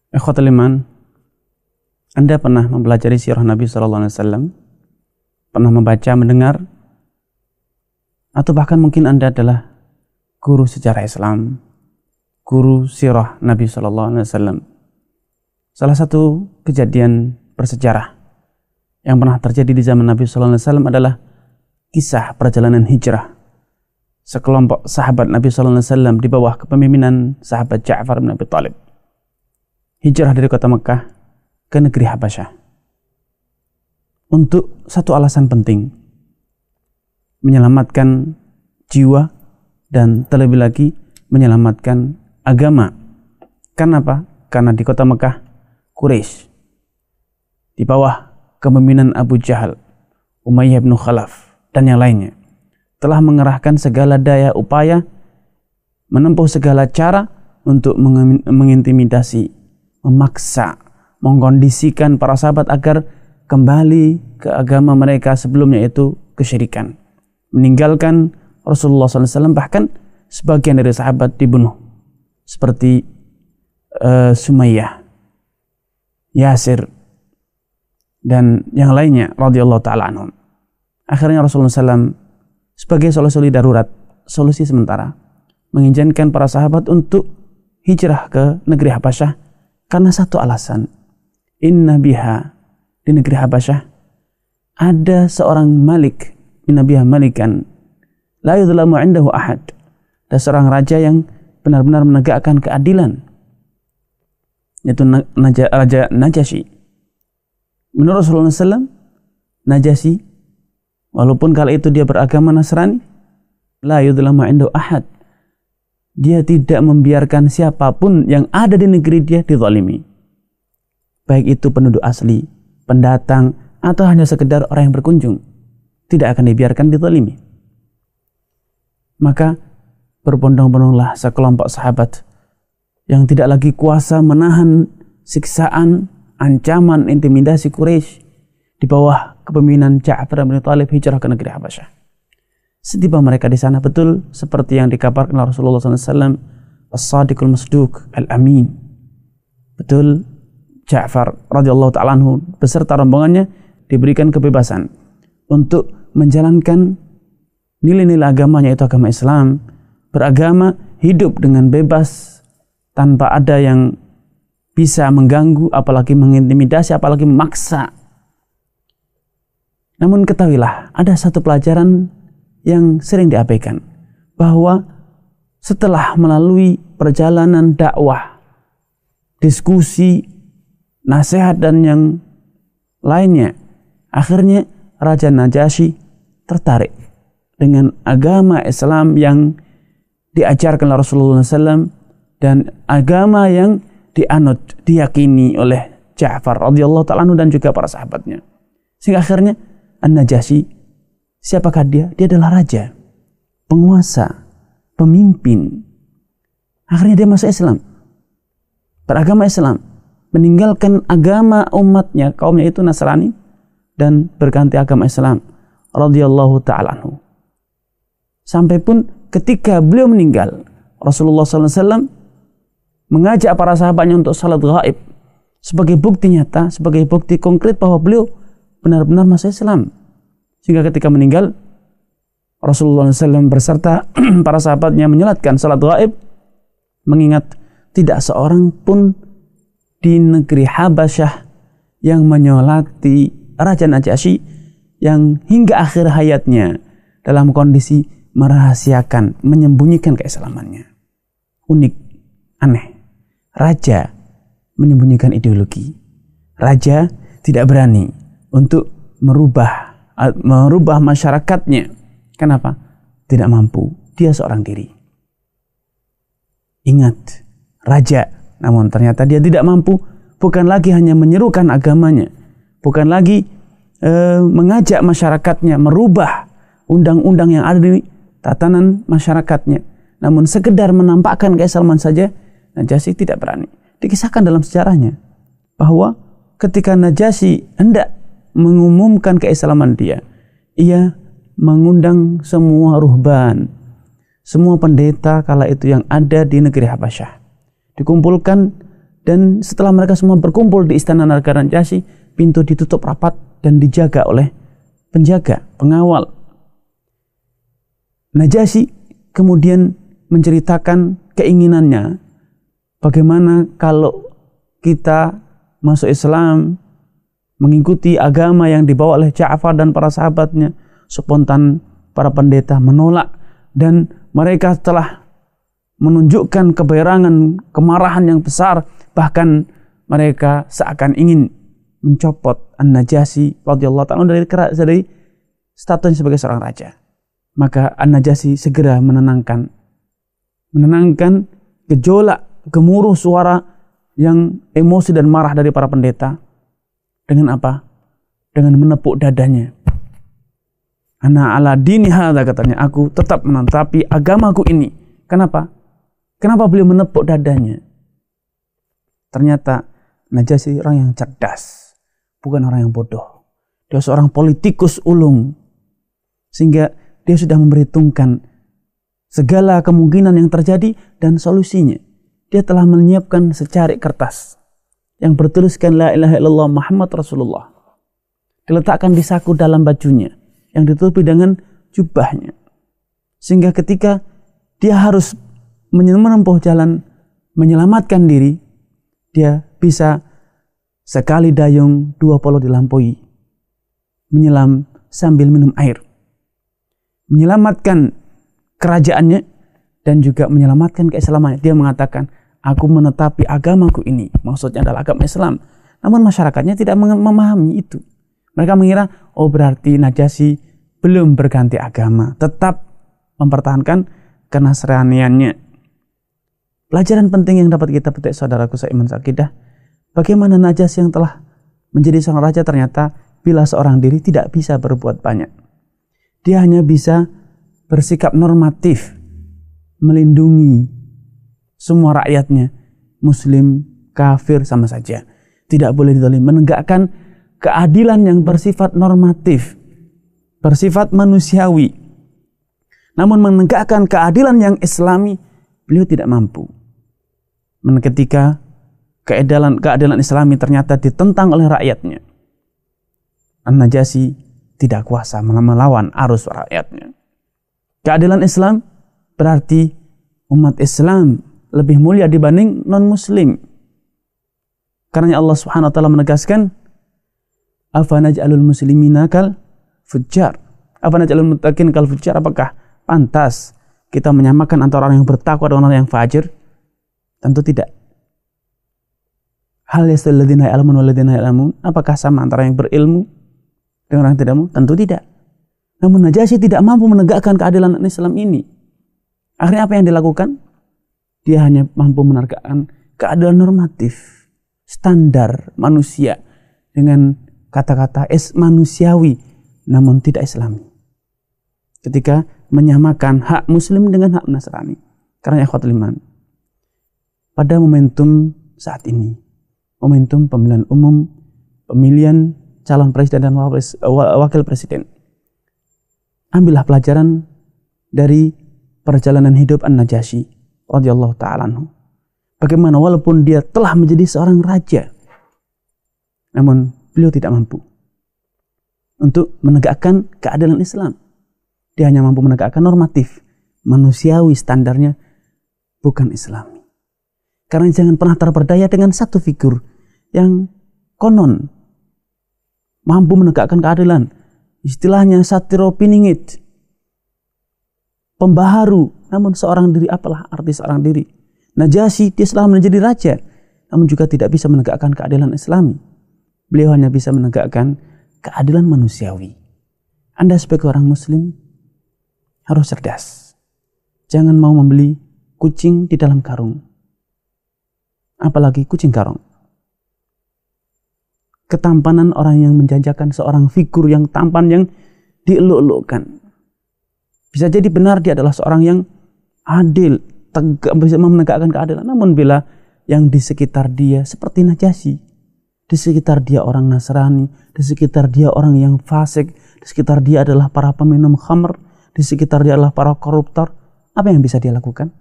Ikhwatul iman, Anda pernah mempelajari sirah Nabi SAW? Pernah membaca, mendengar? Atau bahkan mungkin Anda adalah guru sejarah Islam, guru sirah Nabi SAW. Salah satu kejadian bersejarah yang pernah terjadi di zaman Nabi SAW adalah kisah perjalanan hijrah sekelompok sahabat Nabi SAW di bawah kepemimpinan sahabat Ja'far bin Abi Thalib. Hijrah dari kota Mekah ke negeri Habasyah untuk satu alasan penting: menyelamatkan jiwa dan terlebih lagi menyelamatkan agama. Karena apa? Karena di kota Mekah, Quraisy di bawah kepemimpinan Abu Jahal, Umayyah bin Khalaf dan yang lainnya telah mengerahkan segala daya upaya, menempuh segala cara untuk mengintimidasi, memaksa, mengkondisikan para sahabat agar kembali ke agama mereka sebelumnya, yaitu kesyirikan, meninggalkan Rasulullah SAW. Bahkan sebagian dari sahabat dibunuh seperti Sumayyah, Yasir dan yang lainnya radhiyallahu ta'ala anhum. Akhirnya Rasulullah SAW sebagai solusi darurat, solusi sementara, mengizinkan para sahabat untuk hijrah ke negeri Habasyah karena satu alasan: inna biha, di negeri Habasyah ada seorang malik, inna biha malikan la yudhlamu indahu ahad, ada seorang raja yang benar-benar menegakkan keadilan, yaitu Raja Najasyi. Menurut Rasulullah SAW, Najasyi, walaupun kala itu dia beragama Nasrani, la yudhlamu indahu ahad, dia tidak membiarkan siapapun yang ada di negeri dia dizalimi, baik itu penduduk asli, pendatang, atau hanya sekedar orang yang berkunjung, tidak akan dibiarkan dizalimi. Maka berbondong-bondonglah sekelompok sahabat yang tidak lagi kuasa menahan siksaan, ancaman, intimidasi Quraisy di bawah kepemimpinan Ja'far bin Abi Thalib, hijrah ke negeri Habasyah. Setiba mereka di sana, betul seperti yang dikabarkan Rasulullah SAW, as-sadiqul masduq al-amin, betul Ja'far radhiyallahu ta'ala anhu beserta rombongannya diberikan kebebasan untuk menjalankan nilai-nilai agamanya, yaitu agama Islam, beragama, hidup dengan bebas tanpa ada yang bisa mengganggu, apalagi mengintimidasi, apalagi memaksa. Namun ketahuilah, ada satu pelajaran yang sering diabaikan, bahwa setelah melalui perjalanan dakwah, diskusi, nasihat dan yang lainnya, akhirnya Raja Najasyi tertarik dengan agama Islam yang diajarkan oleh Rasulullah SAW dan agama yang dianut, diyakini oleh Ja'far radhiyallahu ta'ala anhu dan juga para sahabatnya. Sehingga akhirnya An-Najasyi, siapakah dia? Dia adalah raja, penguasa, pemimpin. Akhirnya dia masuk Islam, beragama Islam, meninggalkan agama umatnya, kaumnya itu Nasrani, dan berganti agama Islam radhiyallahu ta'ala anhu. Sampai pun ketika beliau meninggal, Rasulullah SAW mengajak para sahabatnya untuk salat gaib sebagai bukti nyata, sebagai bukti konkret bahwa beliau benar-benar masuk Islam. Sehingga ketika meninggal, Rasulullah SAW beserta para sahabatnya menyolatkan salat gaib, mengingat tidak seorang pun di negeri Habasyah yang menyolati Raja Najasyi yang hingga akhir hayatnya dalam kondisi merahasiakan, menyembunyikan keislamannya. Unik, aneh. Raja menyembunyikan ideologi. Raja tidak berani untuk merubah masyarakatnya. Kenapa? Tidak mampu. Dia seorang diri. Ingat, raja, namun ternyata dia tidak mampu. Bukan lagi hanya menyerukan agamanya, bukan lagi mengajak masyarakatnya merubah undang-undang yang ada di tatanan masyarakatnya, namun sekedar menampakkan keislaman saja, Najasyi tidak berani. Dikisahkan dalam sejarahnya bahwa ketika Najasyi hendak mengumumkan keislaman dia, ia mengundang semua ruhban, semua pendeta kala itu yang ada di negeri Habasyah, dikumpulkan Dan setelah mereka semua berkumpul di istana negara Najasyi, pintu ditutup rapat dan dijaga oleh penjaga, pengawal. Najasyi kemudian menceritakan keinginannya, bagaimana kalau kita masuk Islam, mengikuti agama yang dibawa oleh Ja'far dan para sahabatnya. Spontan para pendeta menolak, dan mereka telah menunjukkan keberangan, kemarahan yang besar. Bahkan mereka seakan ingin mencopot An-Najasyi radhiyallahu ta'ala dari statusnya sebagai seorang raja. Maka An-Najasyi segera menenangkan gejolak, gemuruh suara yang emosi dan marah dari para pendeta. Dengan apa? Dengan menepuk dadanya. Ana ala dini hadza, katanya, aku tetap menetapi agamaku ini. Kenapa? Kenapa beliau menepuk dadanya? Ternyata Najasyi orang yang cerdas, bukan orang yang bodoh. Dia seorang politikus ulung, sehingga dia sudah memperhitungkan segala kemungkinan yang terjadi dan solusinya. Dia telah menyiapkan secari kertas yang bertuliskan la ilaha illallah Muhammad Rasulullah. Diletakkan di saku dalam bajunya yang ditutupi dengan jubahnya. Sehingga ketika dia harus menempuh jalan menyelamatkan diri, dia bisa sekali dayung 2 polo dilampaui, menyelam sambil minum air, menyelamatkan kerajaannya dan juga menyelamatkan keislamannya. Dia mengatakan, aku menetapi agamaku ini, maksudnya adalah agama Islam. Namun masyarakatnya tidak memahami itu. Mereka mengira, oh berarti Najasyi belum berganti agama, tetap mempertahankan kenasraniannya. Pelajaran penting yang dapat kita petik, saudaraku seiman seakidah, bagaimana Najasyi yang telah menjadi seorang raja ternyata bila seorang diri tidak bisa berbuat banyak. Dia hanya bisa bersikap normatif, melindungi semua rakyatnya, muslim, kafir sama saja. Tidak boleh dizalimi, menegakkan keadilan yang bersifat normatif, bersifat manusiawi. Namun menegakkan keadilan yang islami, beliau tidak mampu. Ketika keadilan islami ternyata ditentang oleh rakyatnya, An-Najasyi tidak kuasa melawan arus rakyatnya. Keadilan Islam berarti umat Islam lebih mulia dibanding non-muslim. Karena Allah Subhanahu wa taala menegaskan, afanaj'alul muslimina kal fujjar, afanaj'alul muttaqin kal fujjar, apakah pantas kita menyamakan antara orang yang bertakwa dengan orang yang fajir? Tentu tidak. Hal yastal ladzina ya'lamun wal ladzina ya'lamun, apakah sama antara yang berilmu dengan orang yang tidak ilmu? Tentu tidak. Namun Najasyi tidak mampu menegakkan keadilan Islam ini. Akhirnya apa yang dilakukan? Dia hanya mampu menegakkan keadilan normatif, standar manusia dengan kata-kata manusiawi, namun tidak Islami. Ketika menyamakan hak Muslim dengan hak Nasrani. Karena ikhwatul iman, pada momentum saat ini, momentum pemilihan umum, pemilihan calon presiden dan wakil presiden, ambillah pelajaran dari perjalanan hidup An-Najasyi radhiyallahu ta'ala anhu. Bagaimana walaupun dia telah menjadi seorang raja, namun beliau tidak mampu untuk menegakkan keadilan Islam. Dia hanya mampu menegakkan normatif, manusiawi standarnya, bukan Islami. Karena jangan pernah terperdaya dengan satu figur yang konon mampu menegakkan keadilan. Istilahnya satiro piningit, pembaharu, namun seorang diri. Apalah arti seorang diri? Najasyi, dia setelah menjadi raja, namun juga tidak bisa menegakkan keadilan Islami. Beliau hanya bisa menegakkan keadilan manusiawi. Anda sebagai orang Muslim harus cerdas. Jangan mau membeli kucing di dalam karung, apalagi kucing karung. Ketampanan orang yang menjanjikan seorang figur yang tampan, yang dieluk-elukkan, bisa jadi benar dia adalah seorang yang adil, tegak, bisa menegakkan keadilan. Namun bila yang di sekitar dia seperti Najasyi, di sekitar dia orang Nasrani, di sekitar dia orang yang fasik, di sekitar dia adalah para peminum khamr, di sekitar dia adalah para koruptor, apa yang bisa dia lakukan?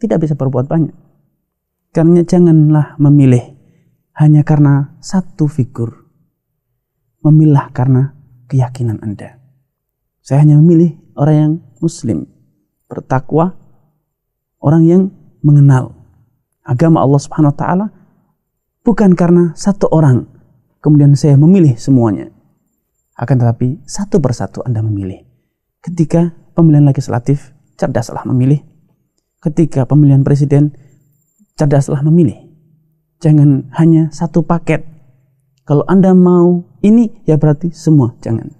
Tidak bisa berbuat banyak. Karena janganlah memilih hanya karena satu figur. Memilah karena keyakinan Anda. Saya hanya memilih orang yang muslim, bertakwa, orang yang mengenal agama Allah Subhanahu wa taala, bukan karena satu orang kemudian saya memilih semuanya. Akan tetapi satu persatu Anda memilih. Ketika pemilihan legislatif, cerdaslah memilih. Ketika pemilihan presiden, cerdaslah memilih. Jangan hanya satu paket. Kalau Anda mau ini, ya berarti semua. Jangan.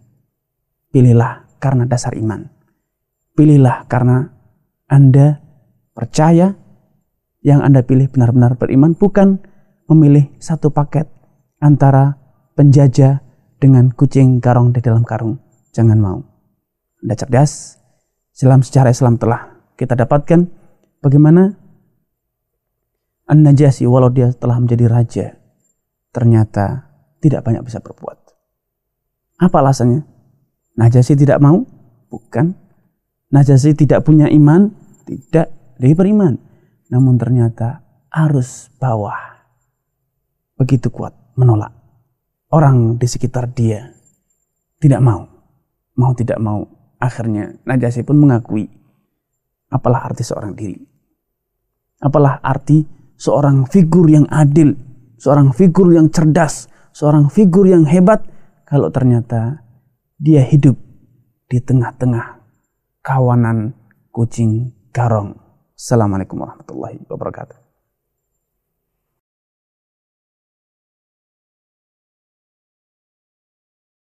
Pilihlah karena dasar iman. Pilihlah karena Anda percaya yang Anda pilih benar-benar beriman, bukan memilih satu paket antara penjajah dengan kucing garong di dalam karung. Jangan mau. Anda cerdas. Sejarah Islam telah kita dapatkan bagaimana An-Najasyi walau dia telah menjadi raja, ternyata tidak banyak bisa berbuat. Apa alasannya? Najasyi tidak mau? Bukan. Najasyi tidak punya iman? Tidak. Dia beriman. Namun ternyata arus bawah begitu kuat menolak. Orang di sekitar dia tidak mau. Mau tidak mau. Akhirnya Najasyi pun mengakui. Apalah arti seorang diri? Apalah arti seorang figur yang adil, seorang figur yang cerdas, seorang figur yang hebat, kalau ternyata dia hidup di tengah-tengah kawanan kucing garong. Assalamualaikum warahmatullahi wabarakatuh.